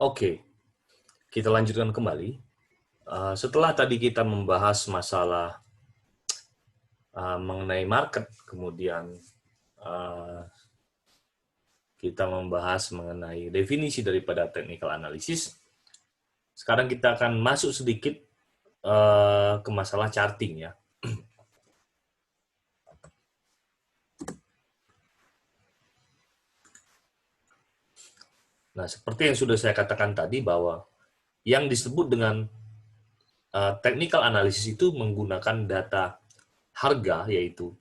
Oke, kita lanjutkan kembali. Setelah tadi kita membahas masalah mengenai market, kemudian uh, kita membahas mengenai definisi daripada technical analysis, sekarang kita akan masuk sedikit ke masalah charting ya. Nah, seperti yang sudah saya katakan tadi bahwa yang disebut dengan technical analysis itu menggunakan data harga, yaitu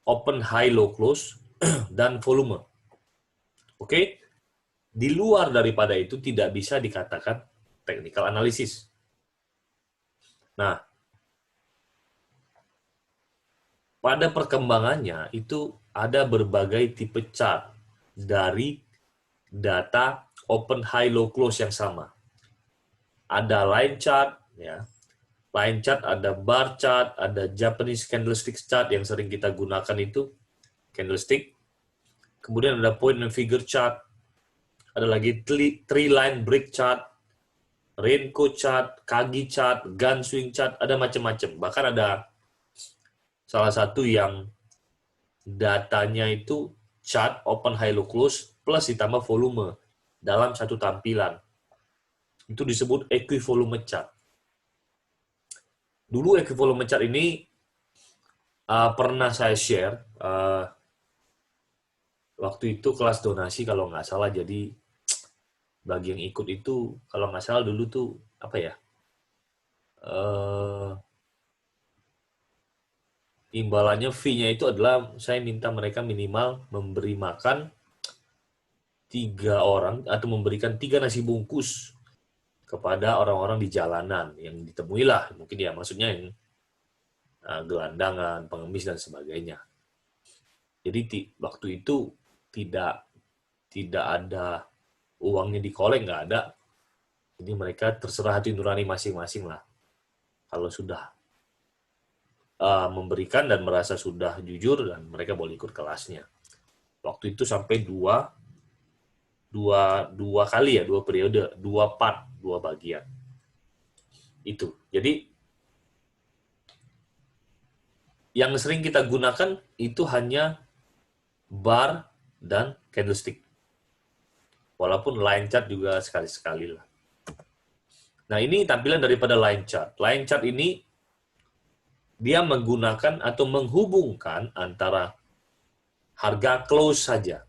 open, high, low, close, dan volume. Oke? Di luar daripada itu tidak bisa dikatakan technical analysis. Nah, pada perkembangannya itu ada berbagai tipe chart dari data open, high, low, close yang sama. Ada line chart, ya. Line chart, ada bar chart, ada Japanese candlestick chart yang sering kita gunakan itu, candlestick. Kemudian ada point and figure chart, ada lagi three line break chart, Renko chart, Kagi chart, Gun swing chart, ada macam-macam. Bahkan ada salah satu yang datanya itu chart open, high, low, close plus ditambah volume dalam satu tampilan. Itu disebut equivolume chart. Dulu equivolume chart ini pernah saya share waktu itu kelas donasi kalau nggak salah. Jadi bagi yang ikut itu kalau nggak salah dulu tuh apa ya, imbalannya fee-nya itu adalah saya minta mereka minimal memberi makan 3 orang atau memberikan 3 nasi bungkus kepada orang-orang di jalanan yang ditemui lah, mungkin ya maksudnya yang gelandangan, pengemis dan sebagainya. Jadi waktu itu tidak ada uangnya dikolek, nggak ada. Jadi mereka terserah hati nurani masing-masing lah. Kalau sudah memberikan dan merasa sudah jujur, dan mereka boleh ikut kelasnya. Waktu itu sampai dua kali ya, 2 periode, 2 part, 2 bagian. Itu. Jadi yang sering kita gunakan itu hanya bar dan candlestick. Walaupun line chart juga sekali-sekali lah. Nah, ini tampilan daripada line chart. Line chart ini dia menggunakan atau menghubungkan antara harga close saja.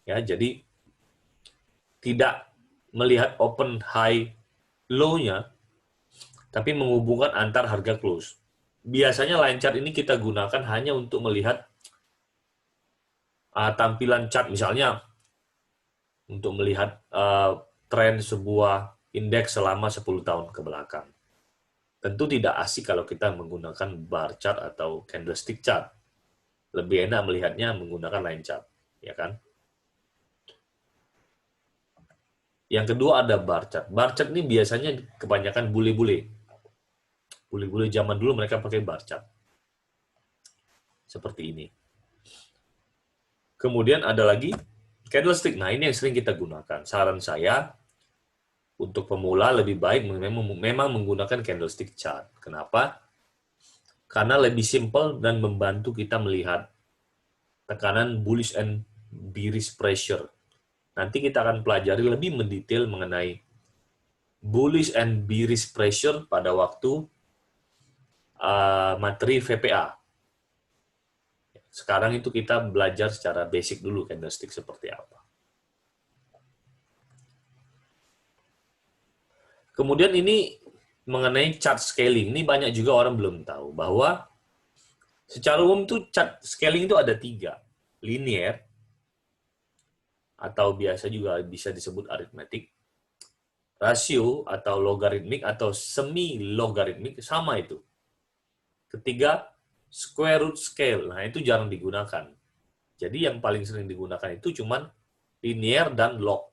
Ya, jadi tidak melihat open, high, low-nya, tapi menghubungkan antar harga close. Biasanya line chart ini kita gunakan hanya untuk melihat tampilan chart, misalnya untuk melihat tren sebuah indeks selama 10 tahun ke belakang. Tentu tidak asik kalau kita menggunakan bar chart atau candlestick chart. Lebih enak melihatnya menggunakan line chart, ya kan? Yang kedua ada bar chart. Bar chart ini biasanya kebanyakan bule-bule. Bule-bule zaman dulu mereka pakai bar chart. Seperti ini. Kemudian ada lagi candlestick. Nah, ini yang sering kita gunakan. Saran saya, untuk pemula lebih baik memang menggunakan candlestick chart. Kenapa? Karena lebih simpel dan membantu kita melihat tekanan bullish and bearish pressure. Nanti kita akan pelajari lebih mendetail mengenai bullish and bearish pressure pada waktu materi VPA. Sekarang itu kita belajar secara basic dulu candlestick seperti apa. Kemudian ini mengenai chart scaling. Ini banyak juga orang belum tahu bahwa secara umum tuh chart scaling itu ada 3. Linear, atau biasa juga bisa disebut aritmetik. Rasio atau logaritmik atau semi logaritmik, sama itu. Ketiga, square root scale. Nah, itu jarang digunakan. Jadi yang paling sering digunakan itu cuman linear dan log.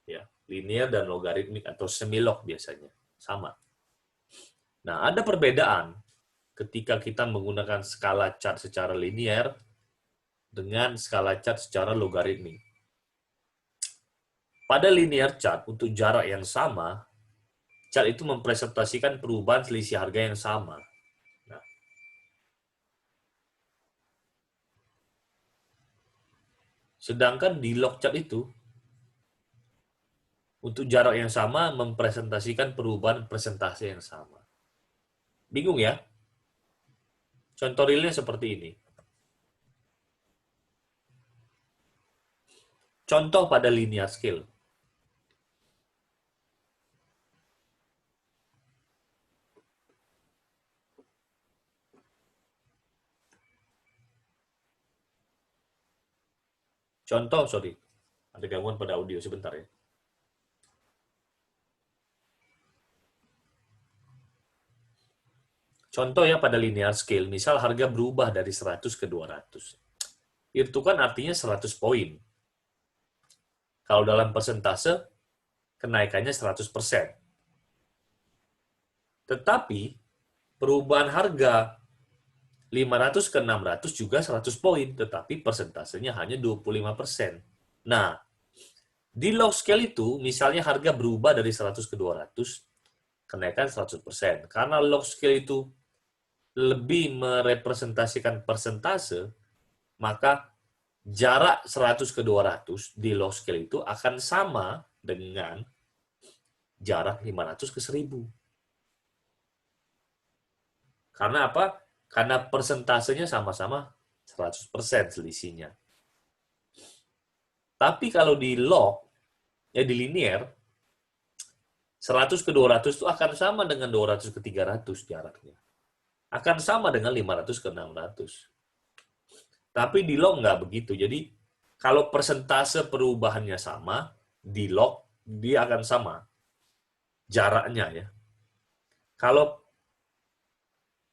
Ya, linear dan logaritmik atau semi log biasanya. Sama. Nah, ada perbedaan ketika kita menggunakan skala chart secara linear dengan skala chart secara logaritmik. Pada linear chart untuk jarak yang sama, chart itu mempresentasikan perubahan selisih harga yang sama. Nah, sedangkan di log chart itu, untuk jarak yang sama mempresentasikan perubahan presentasi yang sama. Bingung ya? Contoh realnya seperti ini. Contoh pada linear scale. Contoh, sorry. Ada gangguan pada audio sebentar ya. Contoh ya pada linear scale, misal harga berubah dari 100 ke 200. Itu kan artinya 100 poin. Kalau dalam persentase, kenaikannya 100%. Tetapi, perubahan harga 500 ke 600 juga 100 poin, tetapi persentasenya hanya 25%. Nah, di log scale itu, misalnya harga berubah dari 100 ke 200, kenaikan 100%. Karena log scale itu lebih merepresentasikan persentase, maka jarak 100 ke 200 di log scale itu akan sama dengan jarak 500 ke 1000. Karena apa? Karena persentasenya sama-sama 100% selisihnya. Tapi kalau di log, ya di linear, 100 ke 200 itu akan sama dengan 200 ke 300 jaraknya. Akan sama dengan 500 ke 600. Tapi di log nggak begitu. Jadi kalau persentase perubahannya sama, di log dia akan sama jaraknya ya. Kalau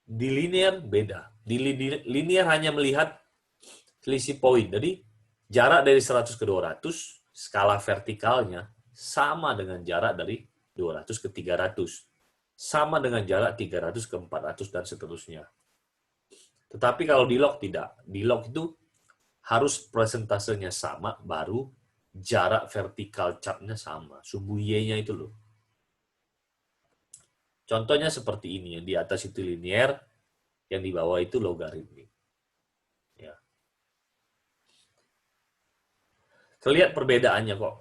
di linear beda. Di linear hanya melihat selisih poin. Jadi jarak dari 100 ke 200, skala vertikalnya sama dengan jarak dari 200 ke 300. Sama dengan jarak 300 ke 400 dan seterusnya. Tetapi kalau di log tidak. Di log itu harus presentasenya sama, baru jarak vertikal chartnya sama. Sumbu Y-nya itu loh. Contohnya seperti ini, yang di atas itu linear, yang di bawah itu logaritmik. Ya. Terlihat perbedaannya kok.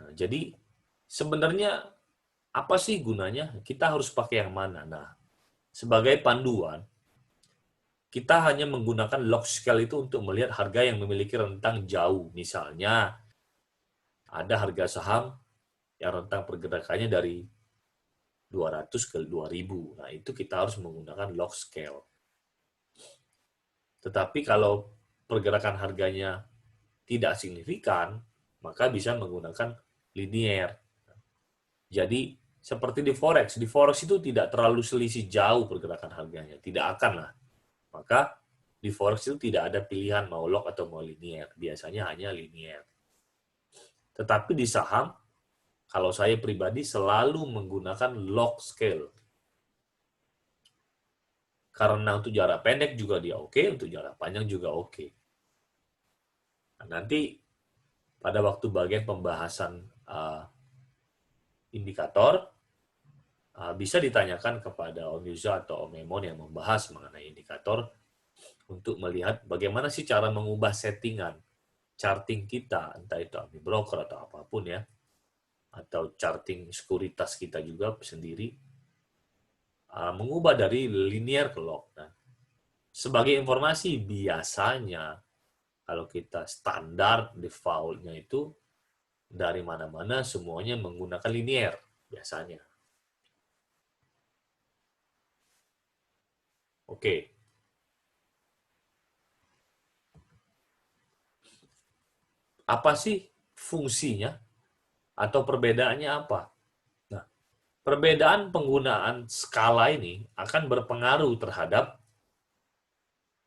Nah, jadi sebenarnya apa sih gunanya? Kita harus pakai yang mana? Nah, sebagai panduan, kita hanya menggunakan log scale itu untuk melihat harga yang memiliki rentang jauh. Misalnya, ada harga saham yang rentang pergerakannya dari 200 ke 2000. Nah, itu kita harus menggunakan log scale. Tetapi kalau pergerakan harganya tidak signifikan, maka bisa menggunakan linear. Jadi, seperti di Forex itu tidak terlalu selisih jauh pergerakan harganya. Tidak akan lah. Maka di Forex itu tidak ada pilihan mau log atau mau linear. Biasanya hanya linear. Tetapi di saham, kalau saya pribadi selalu menggunakan log scale. Karena untuk jarak pendek juga dia oke, untuk jarak panjang juga oke. Nah, nanti pada waktu bagian pembahasan indikator, bisa ditanyakan kepada Om Yuza atau Om Emon yang membahas mengenai indikator untuk melihat bagaimana sih cara mengubah settingan charting kita, entah itu Ami Broker atau apapun ya, atau charting sekuritas kita juga sendiri, mengubah dari linear ke log. Nah, sebagai informasi, biasanya kalau kita standar default-nya itu dari mana-mana semuanya menggunakan linear biasanya. Oke. Apa sih fungsinya atau perbedaannya apa? Nah, perbedaan penggunaan skala ini akan berpengaruh terhadap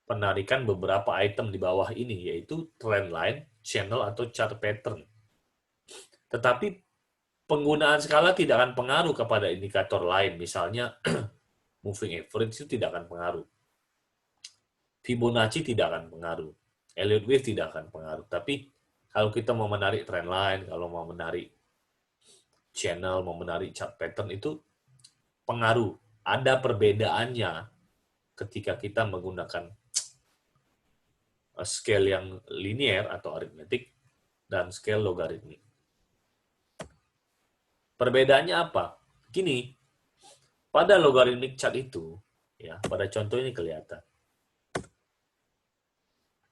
penarikan beberapa item di bawah ini, yaitu trend line, channel, atau chart pattern. Tetapi penggunaan skala tidak akan pengaruh kepada indikator lain, misalnya moving average itu tidak akan pengaruh. Fibonacci tidak akan pengaruh. Elliott wave tidak akan pengaruh. Tapi kalau kita mau menarik trend line, kalau mau menarik channel, mau menarik chart pattern itu pengaruh. Ada perbedaannya ketika kita menggunakan scale yang linear atau aritmetik dan scale logaritmik. Perbedaannya apa? Gini, pada logarithmic chart itu, ya, pada contoh ini kelihatan.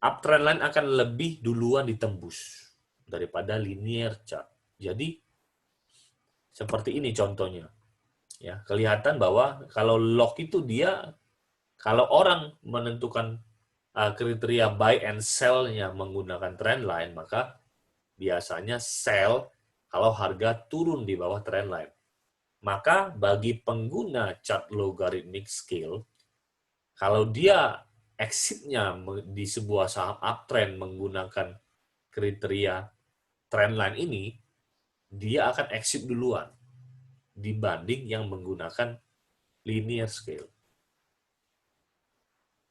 Uptrend line akan lebih duluan ditembus daripada linear chart. Jadi, seperti ini contohnya. Ya, kelihatan bahwa kalau log itu dia, kalau orang menentukan kriteria buy and sell-nya menggunakan trend line, maka biasanya sell kalau harga turun di bawah trend line. Maka bagi pengguna chart logarithmic scale, kalau dia exit-nya di sebuah saham uptrend menggunakan kriteria trendline ini, dia akan exit duluan dibanding yang menggunakan linear scale.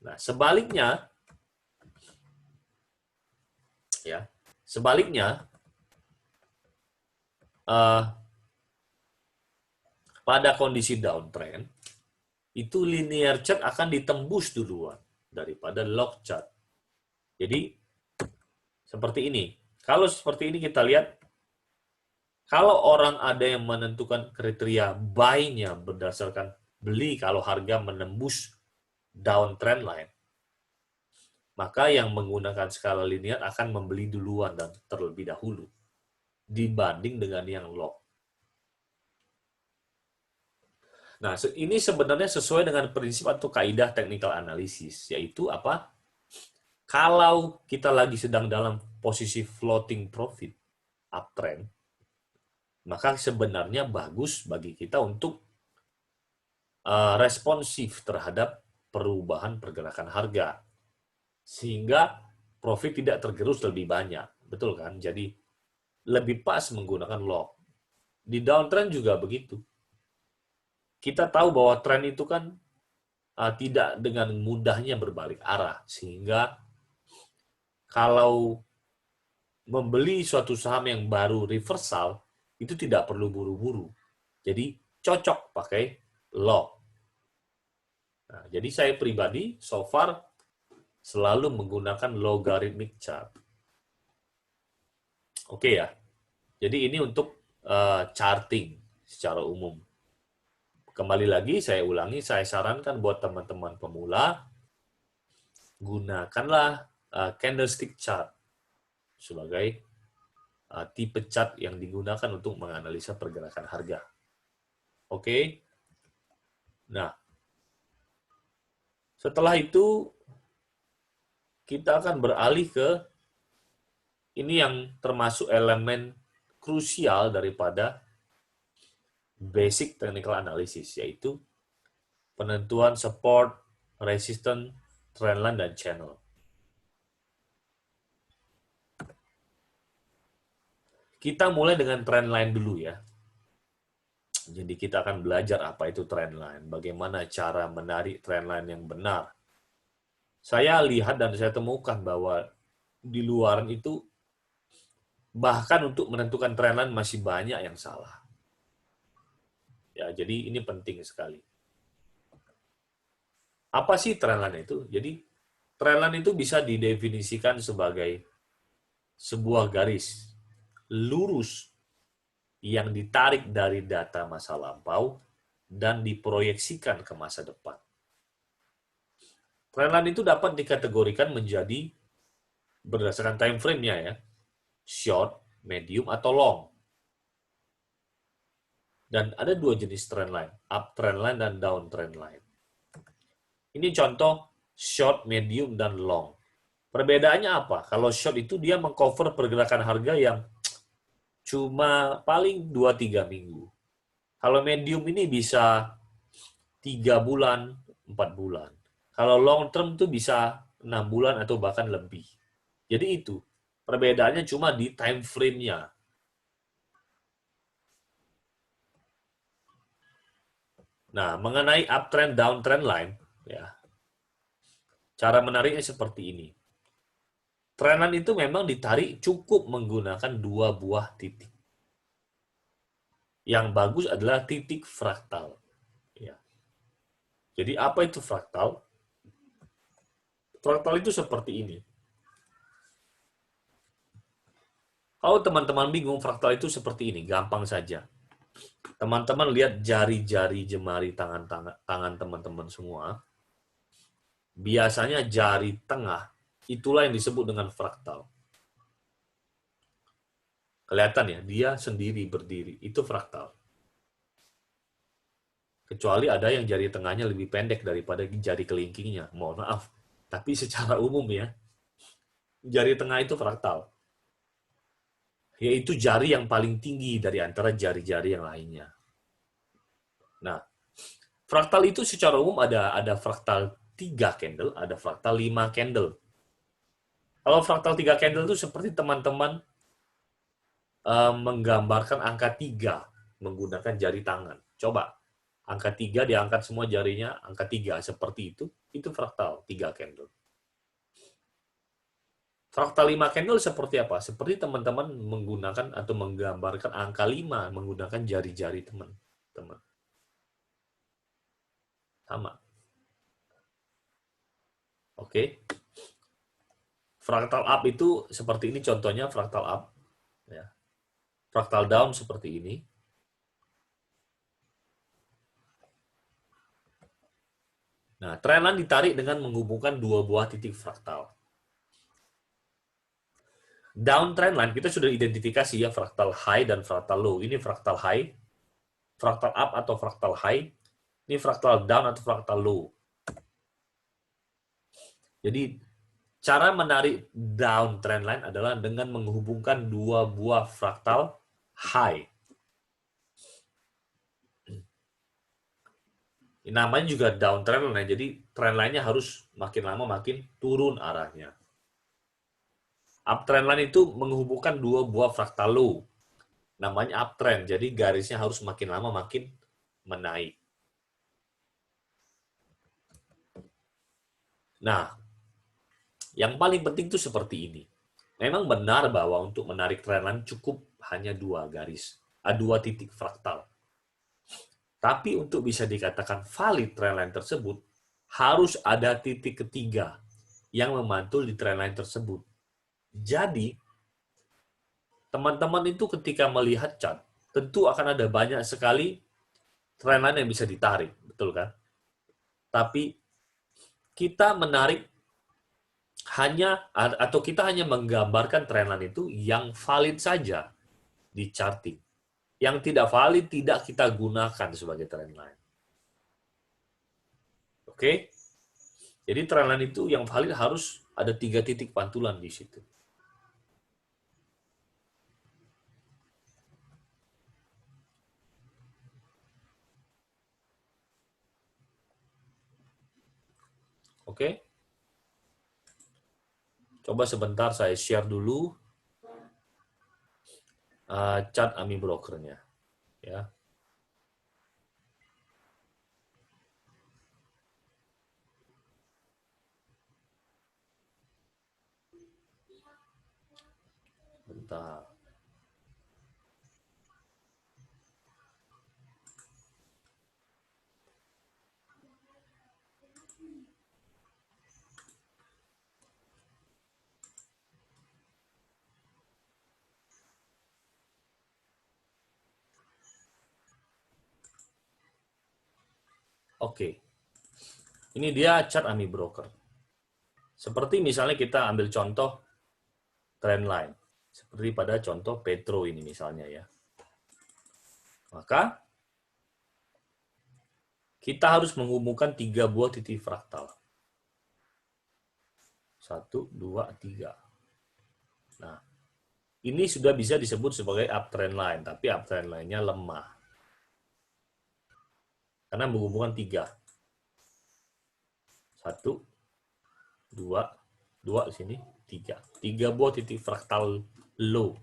Nah, sebaliknya, ya, sebaliknya pada kondisi downtrend, itu linear chart akan ditembus duluan daripada log chart. Jadi, seperti ini. Kalau seperti ini kita lihat, kalau orang ada yang menentukan kriteria buy-nya berdasarkan beli kalau harga menembus downtrend line, maka yang menggunakan skala linear akan membeli duluan dan terlebih dahulu dibanding dengan yang log. Nah, ini sebenarnya sesuai dengan prinsip atau kaidah technical analysis, yaitu apa? Kalau kita lagi sedang dalam posisi floating profit uptrend, maka sebenarnya bagus bagi kita untuk responsif terhadap perubahan pergerakan harga, sehingga profit tidak tergerus lebih banyak, betul kan? Jadi lebih pas menggunakan log. Di downtrend juga begitu. Kita tahu bahwa tren itu kan tidak dengan mudahnya berbalik arah, sehingga kalau membeli suatu saham yang baru reversal, itu tidak perlu buru-buru. Jadi cocok pakai log. Nah, jadi saya pribadi so far selalu menggunakan logarithmic chart. Oke ya. Jadi ini untuk charting secara umum. Kembali lagi saya ulangi, saya sarankan buat teman-teman pemula, gunakanlah candlestick chart sebagai tipe chart yang digunakan untuk menganalisa pergerakan harga. Oke. Nah, setelah itu kita akan beralih ke ini yang termasuk elemen krusial daripada basic technical analysis, yaitu penentuan support, resistance, trendline, dan channel. Kita mulai dengan trendline dulu ya. Jadi kita akan belajar apa itu trendline, bagaimana cara menarik trendline yang benar. Saya lihat dan saya temukan bahwa di luaran itu bahkan untuk menentukan trendline masih banyak yang salah. Ya, jadi ini penting sekali. Apa sih trendline itu? Jadi trendline itu bisa didefinisikan sebagai sebuah garis lurus yang ditarik dari data masa lampau dan diproyeksikan ke masa depan. Trendline itu dapat dikategorikan menjadi berdasarkan time frame-nya ya, short, medium, atau long. Dan ada dua jenis trendline, up trendline dan down trendline. Ini contoh short, medium, dan long. Perbedaannya apa? Kalau short itu dia mengcover pergerakan harga yang cuma paling 2-3 minggu. Kalau medium ini bisa 3 bulan, 4 bulan. Kalau long term itu bisa 6 bulan atau bahkan lebih. Jadi itu, perbedaannya cuma di time frame-nya. Nah, mengenai uptrend, downtrend line, ya, cara menariknya seperti ini. Trendline itu memang ditarik cukup menggunakan dua buah titik. Yang bagus adalah titik fraktal. Ya. Jadi apa itu fraktal? Fraktal itu seperti ini. Kalau teman-teman bingung, fraktal itu seperti ini, gampang saja. Teman-teman lihat jari-jari jemari tangan teman-teman semua. Biasanya jari tengah, itulah yang disebut dengan fraktal. Kelihatan ya, dia sendiri berdiri, itu fraktal. Kecuali ada yang jari tengahnya lebih pendek daripada jari kelingkingnya, mohon maaf. Tapi secara umum ya, jari tengah itu fraktal. Yaitu jari yang paling tinggi dari antara jari-jari yang lainnya. Nah, fraktal itu secara umum ada fraktal 3 candle, ada fraktal 5 candle. Kalau fraktal 3 candle itu seperti teman-teman menggambarkan angka 3 menggunakan jari tangan. Coba, angka 3 diangkat semua jarinya, angka 3 seperti itu fraktal 3 candle. Fraktal 5 candle seperti apa? Seperti teman-teman menggunakan atau menggambarkan angka 5 menggunakan jari-jari teman-teman. Sama. Oke. Fraktal up itu seperti ini contohnya fraktal up. Ya. Fraktal down seperti ini. Nah, trendline ditarik dengan menghubungkan dua buah titik fraktal. Down trendline kita sudah identifikasi ya fraktal high dan fraktal low. Ini fraktal high, fraktal up atau fraktal high. Ini fraktal down atau fraktal low. Jadi cara menarik down trendline adalah dengan menghubungkan dua buah fraktal high. Namanya juga down trendline, jadi trendline-nya harus makin lama makin turun arahnya. Uptrend line itu menghubungkan dua buah fraktal low. Namanya uptrend, jadi garisnya harus makin lama makin menaik. Nah, yang paling penting itu seperti ini. Memang benar bahwa untuk menarik trendline cukup hanya dua garis, dua titik fraktal. Tapi untuk bisa dikatakan valid trendline tersebut, harus ada titik ketiga yang memantul di trendline tersebut. Jadi, teman-teman itu ketika melihat chart, tentu akan ada banyak sekali trendline yang bisa ditarik, betul kan? Tapi kita menarik atau kita hanya menggambarkan trendline itu yang valid saja di charting. Yang tidak valid tidak kita gunakan sebagai trendline. Oke? Jadi trendline itu yang valid harus ada 3 titik pantulan di situ. Oke? Coba sebentar saya share dulu chart AMI brokernya. Ya. Bentar. Oke. Ini dia chart AMI broker. Seperti misalnya kita ambil contoh trendline. Seperti pada contoh Petro ini misalnya ya. Maka kita harus menghubungkan 3 buah titik fraktal. 1, 2, 3. Nah, ini sudah bisa disebut sebagai uptrend line, tapi uptrend line-nya lemah. Karena menghubungkan 3. 1, 2, 2 di sini, 3. 3 buah titik fraktal low.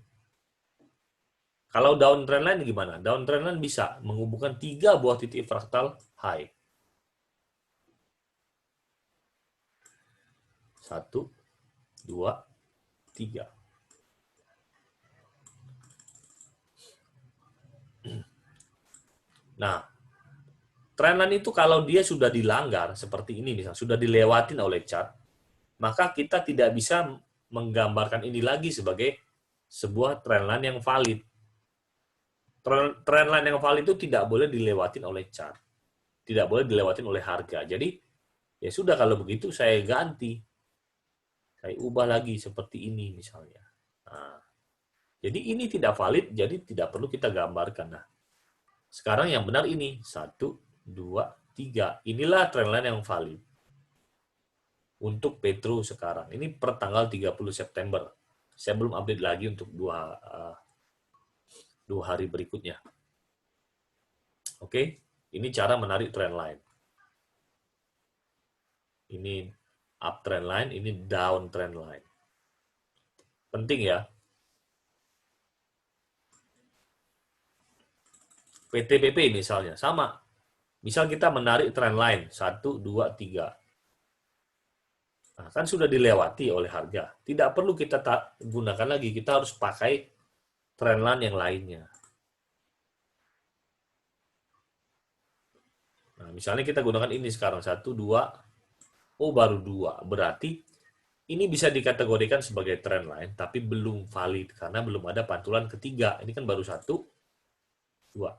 Kalau downtrend line gimana? Downtrend line bisa menghubungkan 3 buah titik fraktal high. 1, 2, 3. Nah, trendline itu kalau dia sudah dilanggar seperti ini misalnya, sudah dilewatin oleh chart, maka kita tidak bisa menggambarkan ini lagi sebagai sebuah trendline yang valid. Trendline yang valid itu tidak boleh dilewatin oleh chart, tidak boleh dilewatin oleh harga. Jadi ya sudah, kalau begitu saya ganti, saya ubah lagi seperti ini misalnya. Nah, jadi ini tidak valid, jadi tidak perlu kita gambarkan. Nah, sekarang yang benar ini 1, 2, 3. Inilah trendline yang valid untuk Petro sekarang. Ini per tanggal 30 September. Saya belum update lagi untuk dua hari berikutnya. Oke, ini cara menarik trendline. Ini up trendline, ini down trendline. Penting ya. PTPP misalnya, sama. Misal kita menarik trendline 1, 2, 3. Nah, kan sudah dilewati oleh harga. Tidak perlu kita gunakan lagi, kita harus pakai trendline yang lainnya. Nah, misalnya kita gunakan ini sekarang 1, 2, oh baru 2. Berarti ini bisa dikategorikan sebagai trendline, tapi belum valid karena belum ada pantulan ketiga. Ini kan baru 1, 2.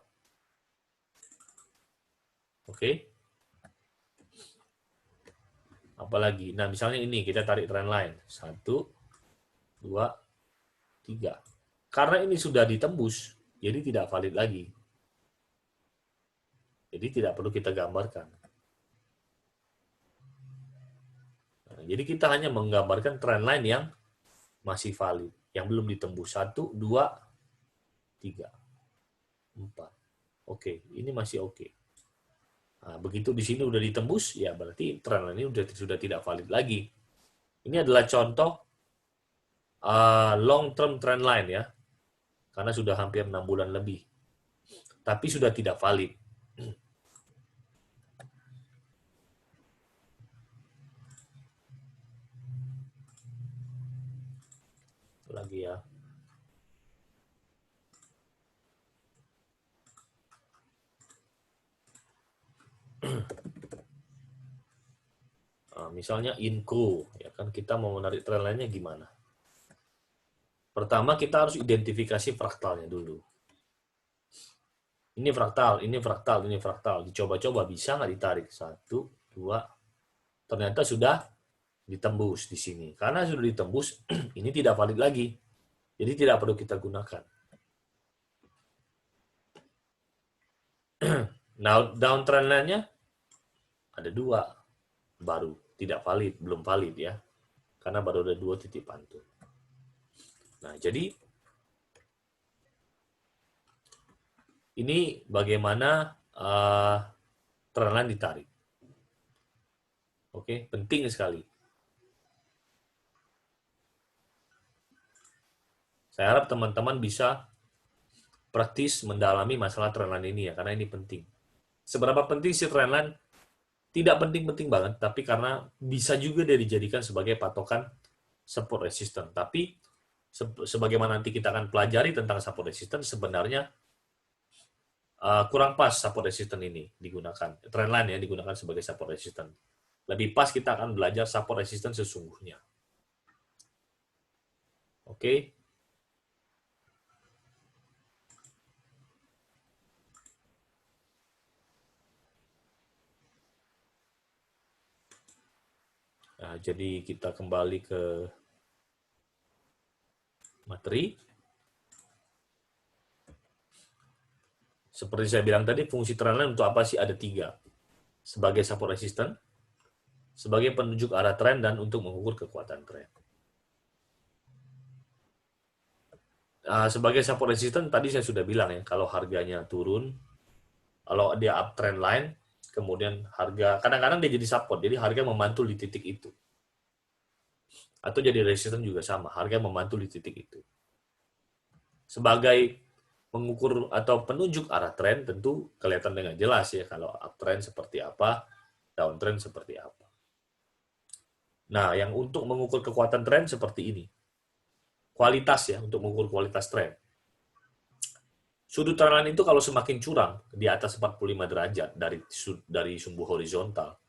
Oke. Apalagi, nah misalnya ini kita tarik trendline 1, 2, 3. Karena ini sudah ditembus, jadi tidak valid lagi. Jadi tidak perlu kita gambarkan. Nah, jadi kita hanya menggambarkan trendline yang masih valid, yang belum ditembus 1, 2, 3, 4. Oke, ini masih oke. Nah, begitu di sini udah ditembus, ya berarti trendline ini sudah tidak valid lagi. Ini adalah contoh long term trendline ya, karena sudah hampir 6 bulan lebih, tapi sudah tidak valid. Lagi ya. Nah, misalnya Inco, ya kan kita mau menarik trendline-nya gimana? Pertama kita harus identifikasi fraktalnya dulu. Ini fraktal, ini fraktal, ini fraktal. Dicoba-coba bisa nggak ditarik? 1, 2. Ternyata sudah ditembus di sini. Karena sudah ditembus, ini tidak valid lagi. Jadi tidak perlu kita gunakan. Nah, down trendline-nya ada 2. Baru tidak valid, belum valid ya. Karena baru ada 2 titik pantul. Nah, jadi ini bagaimana trendline ditarik. Oke, penting sekali. Saya harap teman-teman bisa praktis mendalami masalah trendline ini ya, karena ini penting. Seberapa penting sih trendline? Tidak penting-penting banget, tapi karena bisa juga dia dijadikan sebagai patokan support resistance. Tapi sebagaimana nanti kita akan pelajari tentang support resistance, sebenarnya kurang pas support resistance ini digunakan. Trendline ya digunakan sebagai support resistance. Lebih pas kita akan belajar support resistance sesungguhnya. Oke. Nah, jadi kita kembali ke materi. Seperti saya bilang tadi, fungsi trendline untuk apa sih? Ada 3. Sebagai support resistance, sebagai penunjuk arah tren, dan untuk mengukur kekuatan tren. Sebagai support resistance, tadi saya sudah bilang ya, kalau harganya turun, kalau dia uptrend line, kemudian harga, kadang-kadang dia jadi support, jadi harga memantul di titik itu. Atau jadi resistance juga sama, harga memantul di titik itu. Sebagai mengukur atau penunjuk arah tren, tentu kelihatan dengan jelas ya, kalau uptrend seperti apa, downtrend seperti apa. Nah, yang untuk mengukur kekuatan tren seperti ini. Kualitas ya, untuk mengukur kualitas tren. Sudut trendline itu kalau semakin curam di atas 45 derajat dari sumbu horizontal,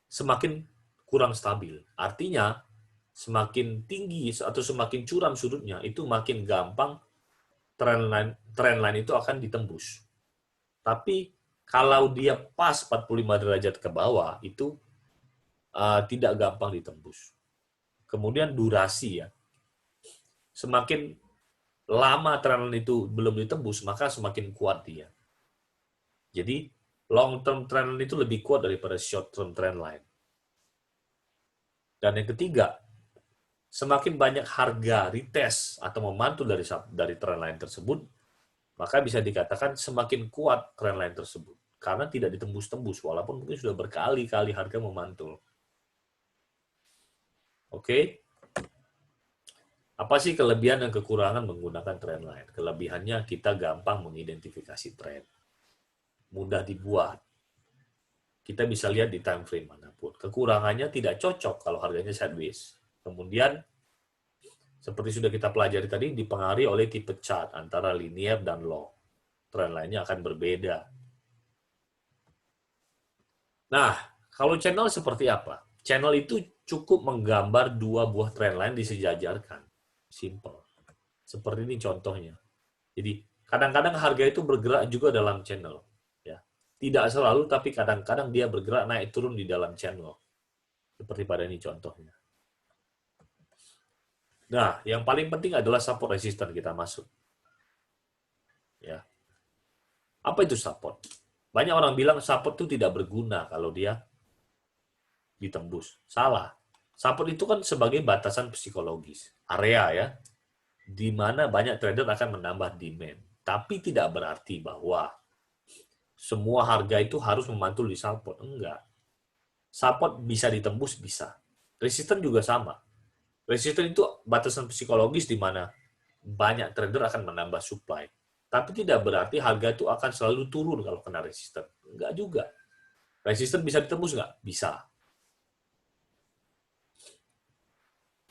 semakin kurang stabil. Artinya, semakin tinggi atau semakin curam sudutnya, itu makin gampang trendline itu akan ditembus. Tapi kalau dia pas 45 derajat ke bawah, itu tidak gampang ditembus. Kemudian durasi ya. Semakin lama trendline itu belum ditembus, maka semakin kuat dia. Jadi, long term trendline itu lebih kuat daripada short term trendline. Dan yang ketiga, semakin banyak harga retest atau memantul dari trendline tersebut, maka bisa dikatakan semakin kuat trendline tersebut. Karena tidak ditembus-tembus, walaupun mungkin sudah berkali-kali harga memantul. Oke? Apa sih kelebihan dan kekurangan menggunakan trendline? Kelebihannya kita gampang mengidentifikasi trend. Mudah dibuat. Kita bisa lihat di time frame manapun. Kekurangannya tidak cocok kalau harganya sideways. Kemudian, seperti sudah kita pelajari tadi, dipengaruhi oleh tipe chart antara linear dan long. Trendline-nya akan berbeda. Nah, kalau channel seperti apa? Channel itu cukup menggambar dua buah trendline disejajarkan. Simple. Seperti ini contohnya. Jadi, kadang-kadang harga itu bergerak juga dalam channel. Ya. Tidak selalu, tapi kadang-kadang dia bergerak naik turun di dalam channel. Seperti pada ini contohnya. Nah, yang paling penting adalah support resistance kita masuk. Ya. Apa itu support? Banyak orang bilang support itu tidak berguna kalau dia ditembus. Salah. Support itu kan sebagai batasan psikologis. Area ya. Di mana banyak trader akan menambah demand. Tapi tidak berarti bahwa semua harga itu harus memantul di support. Enggak. Support bisa ditembus, bisa. Resistance juga sama. Resistance itu batasan psikologis di mana banyak trader akan menambah supply. Tapi tidak berarti harga itu akan selalu turun kalau kena resistance. Enggak juga. Resistance bisa ditembus nggak? Bisa.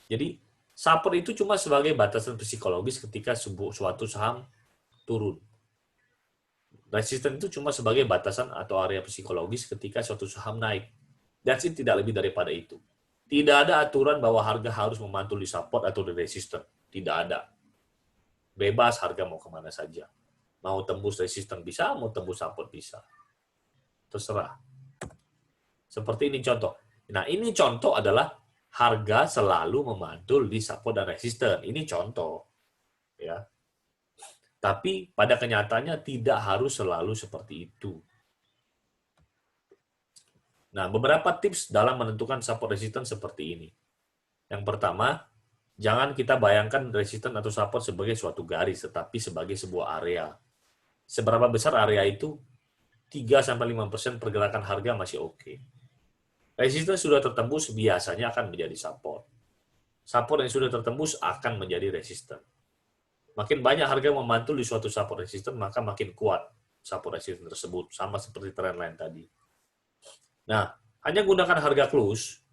Jadi, support itu cuma sebagai batasan psikologis ketika suatu saham turun. Resistance itu cuma sebagai batasan atau area psikologis ketika suatu saham naik. That's it, tidak lebih daripada itu. Tidak ada aturan bahwa harga harus memantul di support atau di resistance. Tidak ada. Bebas harga mau kemana saja. Mau tembus resistance bisa, mau tembus support bisa. Terserah. Seperti ini contoh. Nah, ini contoh adalah harga selalu memantul di support dan resistance. Ini contoh. Ya. Tapi pada kenyataannya tidak harus selalu seperti itu. Nah, beberapa tips dalam menentukan support resistance seperti ini. Yang pertama, jangan kita bayangkan resistance atau support sebagai suatu garis, tetapi sebagai sebuah area. Seberapa besar area itu? 3-5% pergerakan harga masih oke. Resistance sudah tertembus biasanya akan menjadi support. Support yang sudah tertembus akan menjadi resistance. Makin banyak harga memantul di suatu support resistance, maka makin kuat support resistance tersebut. Sama seperti trendline tadi. Nah, hanya gunakan harga close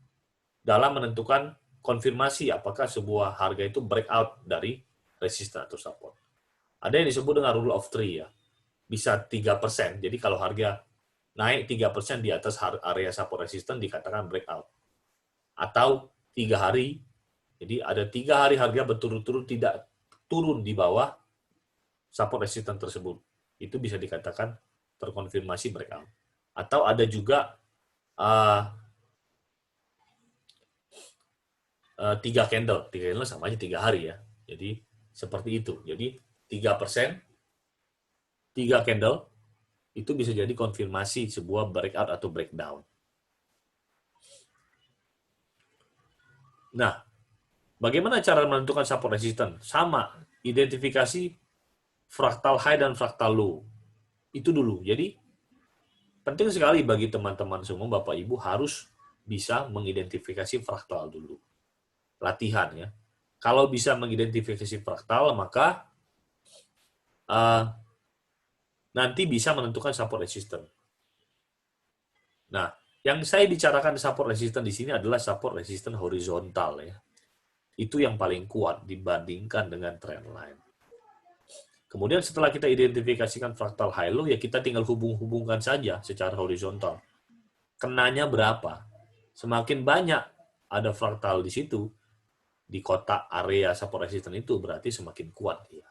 dalam menentukan konfirmasi apakah sebuah harga itu breakout dari resistance atau support. Ada yang disebut dengan rule of three ya. Bisa 3%. Jadi kalau harga naik 3% di atas area support resistance dikatakan breakout. Atau 3 hari, jadi ada 3 hari harga berturut-turut tidak turun di bawah support resistance tersebut. Itu bisa dikatakan terkonfirmasi breakout. Atau ada juga 3 candle. 3 candle sama aja 3 hari ya. Jadi seperti itu. Jadi 3%, 3 candle, itu bisa jadi konfirmasi sebuah breakout atau breakdown. Nah, bagaimana cara menentukan support resistance? Sama, identifikasi fractal high dan fractal low. Itu dulu. Jadi, penting sekali bagi teman-teman semua, Bapak Ibu, harus bisa mengidentifikasi fractal dulu. Latihan ya. Kalau bisa mengidentifikasi fractal, maka nanti bisa menentukan support resistance. Nah, yang saya bicarakan support resistance di sini adalah support resistance horizontal ya. Itu yang paling kuat dibandingkan dengan trendline. Kemudian setelah kita identifikasikan fraktal high low, ya kita tinggal hubung-hubungkan saja secara horizontal. Kenanya berapa? Semakin banyak ada fraktal di situ, di kotak area support resistance itu, berarti semakin kuat dia.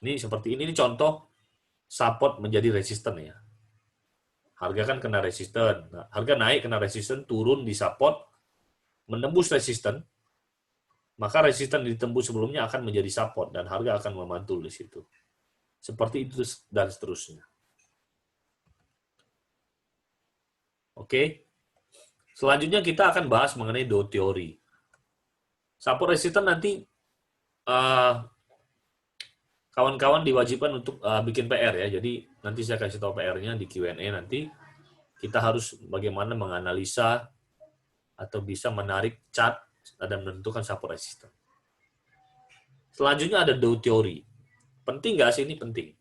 Ini seperti ini contoh support menjadi resisten ya. Harga kan kena resisten. Nah, harga naik kena resisten, turun di support, menembus resisten, maka resisten ditembus sebelumnya akan menjadi support dan harga akan memantul di situ. Seperti itu dan seterusnya. Oke. Selanjutnya kita akan bahas mengenai Dow teori. Support resisten nanti kawan-kawan diwajibkan untuk bikin PR ya. Jadi nanti saya kasih tahu PR-nya di Q&A nanti. Kita harus bagaimana menganalisa atau bisa menarik chart dan menentukan support resisten. Selanjutnya ada Dow teori. Penting nggak sih? Ini penting.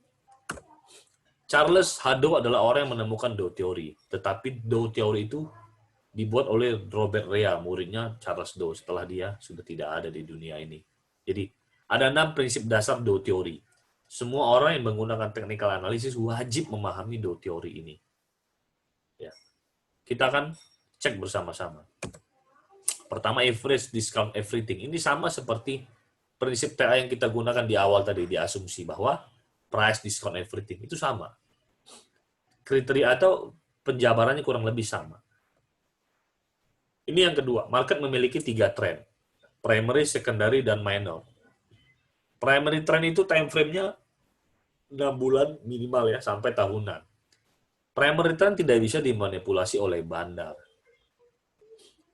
Charles Haddow adalah orang yang menemukan Dow teori. Tetapi Dow teori itu dibuat oleh Robert Rea, muridnya Charles Dow, setelah dia sudah tidak ada di dunia ini. Jadi, ada 6 prinsip dasar Dow teori. Semua orang yang menggunakan technical analysis wajib memahami Dow teori ini. Ya. Kita akan cek bersama-sama. Pertama, average discount everything. Ini sama seperti prinsip TA yang kita gunakan di awal tadi, di asumsi bahwa price discount everything. Itu sama. Kriteria atau penjabarannya kurang lebih sama. Ini yang kedua, market memiliki 3 trend. Primary, secondary, dan minor. Primary trend itu time frame-nya 6 bulan minimal ya, sampai tahunan. Primary trend tidak bisa dimanipulasi oleh bandar.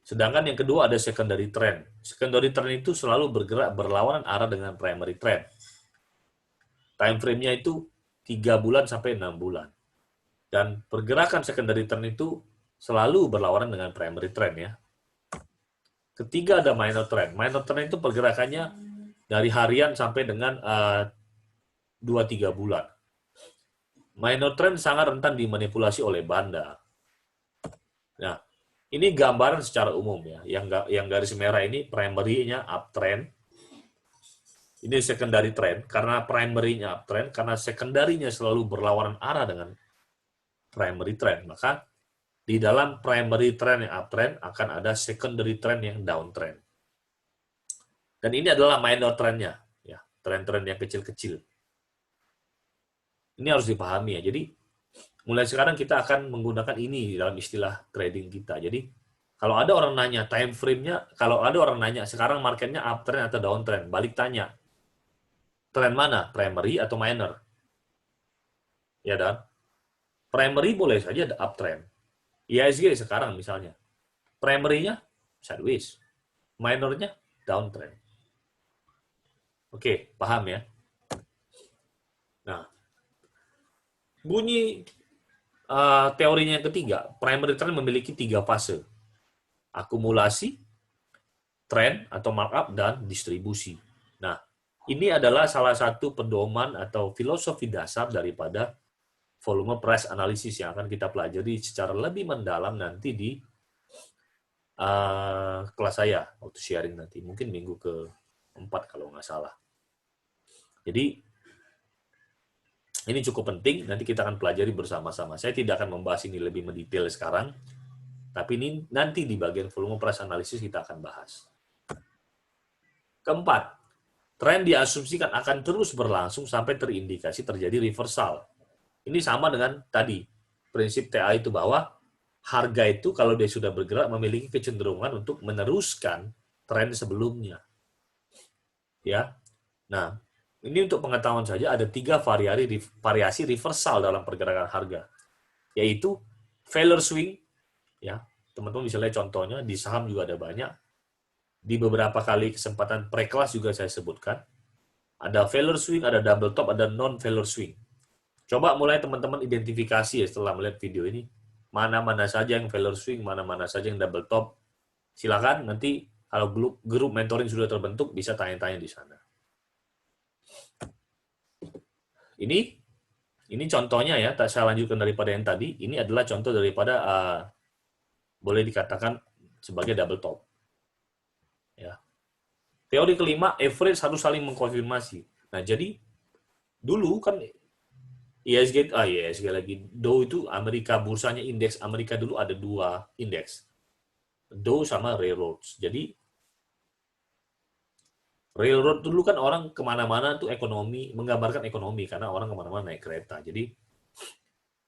Sedangkan yang kedua ada secondary trend. Secondary trend itu selalu bergerak berlawanan arah dengan primary trend. Time frame-nya itu 3 bulan sampai 6 bulan. Dan pergerakan secondary trend itu selalu berlawanan dengan primary trend ya. Ketiga ada minor trend. Minor trend itu pergerakannya dari harian sampai dengan 2-3 bulan. Minor trend sangat rentan dimanipulasi oleh bandar. Nah, ini gambaran secara umum ya. Yang garis merah ini primary-nya uptrend. Ini secondary trend. Karena primary-nya uptrend, karena secondary-nya selalu berlawanan arah dengan primary trend. Maka di dalam primary trend yang uptrend akan ada secondary trend yang downtrend. Dan ini adalah minor trend-nya. Ya, tren-tren yang kecil-kecil. Ini harus dipahami ya. Jadi, mulai sekarang kita akan menggunakan ini dalam istilah trading kita. Jadi, kalau ada orang nanya time frame-nya, kalau ada orang nanya sekarang marketnya uptrend atau downtrend, balik tanya, trend mana? Primary atau minor? Ya dan primary boleh saja ada uptrend. IHSG sekarang misalnya, primary-nya sideways, minornya downtrend. Oke, paham ya? Nah, bunyi teorinya yang ketiga, primary trend memiliki 3 fase. Akumulasi, trend atau markup, dan distribusi. Nah, ini adalah salah satu pedoman atau filosofi dasar daripada volume price analysis yang akan kita pelajari secara lebih mendalam nanti di kelas saya waktu sharing nanti. Mungkin minggu ke-4 kalau nggak salah. Jadi, ini cukup penting, nanti kita akan pelajari bersama-sama. Saya tidak akan membahas ini lebih mendetail sekarang, tapi ini nanti di bagian volume price analysis kita akan bahas. Keempat, tren diasumsikan akan terus berlangsung sampai terindikasi terjadi reversal. Ini sama dengan tadi, prinsip TA itu bahwa harga itu kalau dia sudah bergerak memiliki kecenderungan untuk meneruskan tren sebelumnya. Ya. Nah, ini untuk pengetahuan saja ada 3 variasi reversal dalam pergerakan harga, yaitu failure swing, ya teman-teman bisa lihat contohnya di saham juga ada banyak, di beberapa kali kesempatan pre-kelas juga saya sebutkan, ada failure swing, ada double top, ada non failure swing. Coba mulai teman-teman identifikasi ya setelah melihat video ini, mana-mana saja yang failure swing, mana-mana saja yang double top. Silakan nanti kalau grup mentoring sudah terbentuk bisa tanya-tanya di sana. Ini contohnya ya, saya lanjutkan daripada yang tadi. Ini adalah contoh daripada boleh dikatakan sebagai double top. Ya. Teori kelima, average harus saling mengkonfirmasi. Nah, jadi dulu kan ISG lagi, Dow itu Amerika, bursanya indeks Amerika dulu ada 2 indeks, Dow sama Railroads. Jadi Railroad dulu kan orang kemana-mana tuh ekonomi, menggambarkan ekonomi, karena orang kemana-mana naik kereta. Jadi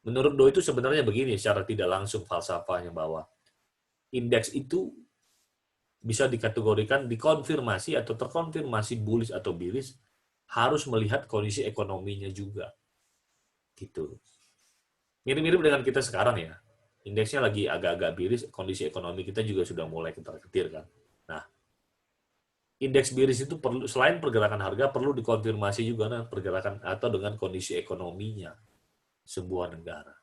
menurut Dow itu sebenarnya begini, secara tidak langsung falsafahnya, bahwa indeks itu bisa dikategorikan dikonfirmasi atau terkonfirmasi bullish atau bearish, harus melihat kondisi ekonominya juga. Gitu. Mirip-mirip dengan kita sekarang ya. Indeksnya lagi agak-agak bearish, kondisi ekonomi kita juga sudah mulai ketar-ketir kan. Nah, indeks bearish itu perlu, selain pergerakan harga, perlu dikonfirmasi juga dengan pergerakan atau dengan kondisi ekonominya sebuah negara.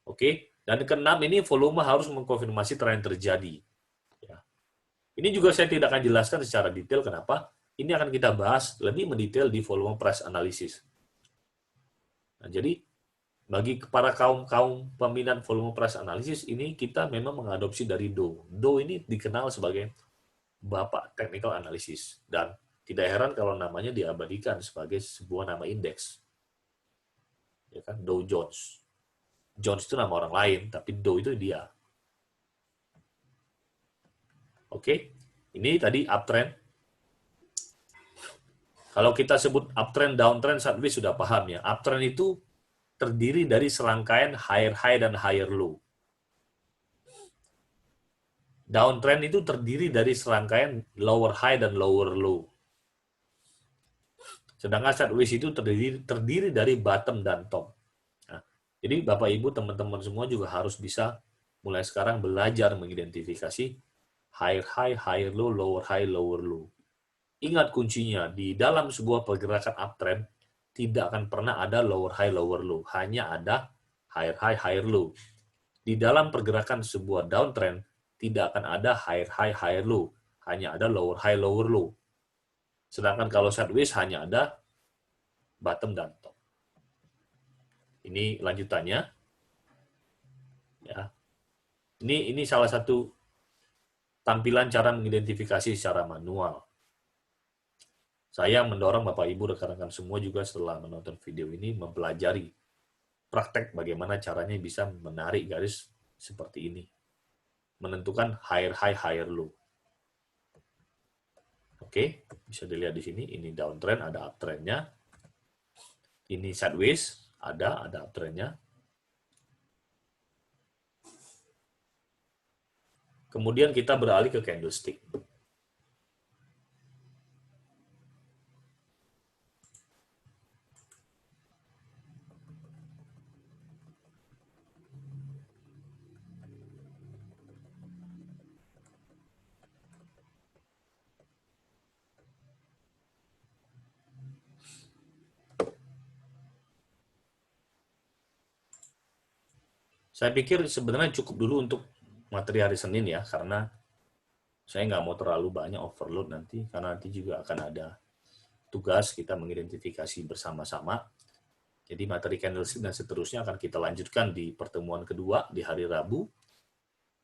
Oke, dan keenam ini volume harus mengkonfirmasi tren terjadi. Ya. Ini juga saya tidak akan jelaskan secara detail kenapa. Ini akan kita bahas lebih mendetail di volume price analysis. Nah, jadi bagi para kaum peminat volume price analysis ini, kita memang mengadopsi dari Dow. Dow ini dikenal sebagai bapak technical analysis, dan tidak heran kalau namanya diabadikan sebagai sebuah nama indeks. Ya kan, Dow Jones. Jones itu nama orang lain, tapi Dow itu dia. Oke, ini tadi uptrend. Kalau kita sebut uptrend, downtrend, sideways sudah paham ya. Uptrend itu terdiri dari serangkaian higher high dan higher low. Downtrend itu terdiri dari serangkaian lower high dan lower low. Sedangkan sideways itu terdiri dari bottom dan top. Nah, jadi Bapak Ibu, teman-teman semua juga harus bisa mulai sekarang belajar mengidentifikasi higher high, higher low, lower high, lower low. Ingat kuncinya, di dalam sebuah pergerakan uptrend, tidak akan pernah ada lower high, lower low. Hanya ada higher high, higher low. Di dalam pergerakan sebuah downtrend, tidak akan ada higher high, higher low. Hanya ada lower high, lower low. Sedangkan kalau sideways hanya ada bottom dan top. Ini lanjutannya. Ya. Ini salah satu tampilan cara mengidentifikasi secara manual. Saya mendorong Bapak Ibu rekan-rekan semua juga setelah menonton video ini mempelajari praktek bagaimana caranya bisa menarik garis seperti ini. Menentukan higher high, higher low. Oke, bisa dilihat di sini, ini downtrend, ada uptrendnya. Ini sideways, ada uptrendnya. Kemudian kita beralih ke candlestick. Saya pikir sebenarnya cukup dulu untuk materi hari Senin ya, karena saya nggak mau terlalu banyak overload nanti, karena nanti juga akan ada tugas kita mengidentifikasi bersama-sama. Jadi materi candlestick dan seterusnya akan kita lanjutkan di pertemuan kedua di hari Rabu,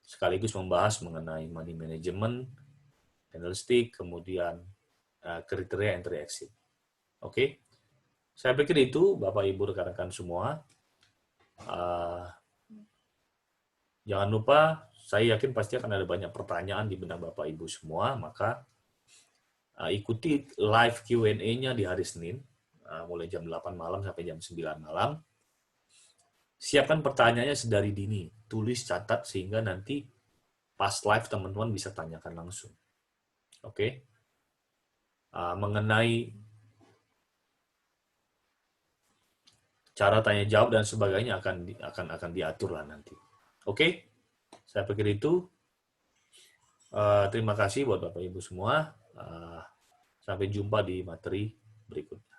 sekaligus membahas mengenai money management, candlestick, kemudian kriteria entry exit. Oke, saya pikir itu Bapak Ibu rekan-rekan semua. Jangan lupa, saya yakin pasti akan ada banyak pertanyaan di benak Bapak Ibu semua, maka ikuti live Q&A-nya di hari Senin, mulai jam 8 malam sampai jam 9 malam. Siapkan pertanyaannya sedari dini, tulis, catat, sehingga nanti pas live teman-teman bisa tanyakan langsung. Oke? Mengenai cara tanya jawab dan sebagainya akan diatur lah nanti. Oke, saya pikir itu. Terima kasih buat Bapak Ibu semua. Sampai jumpa di materi berikutnya.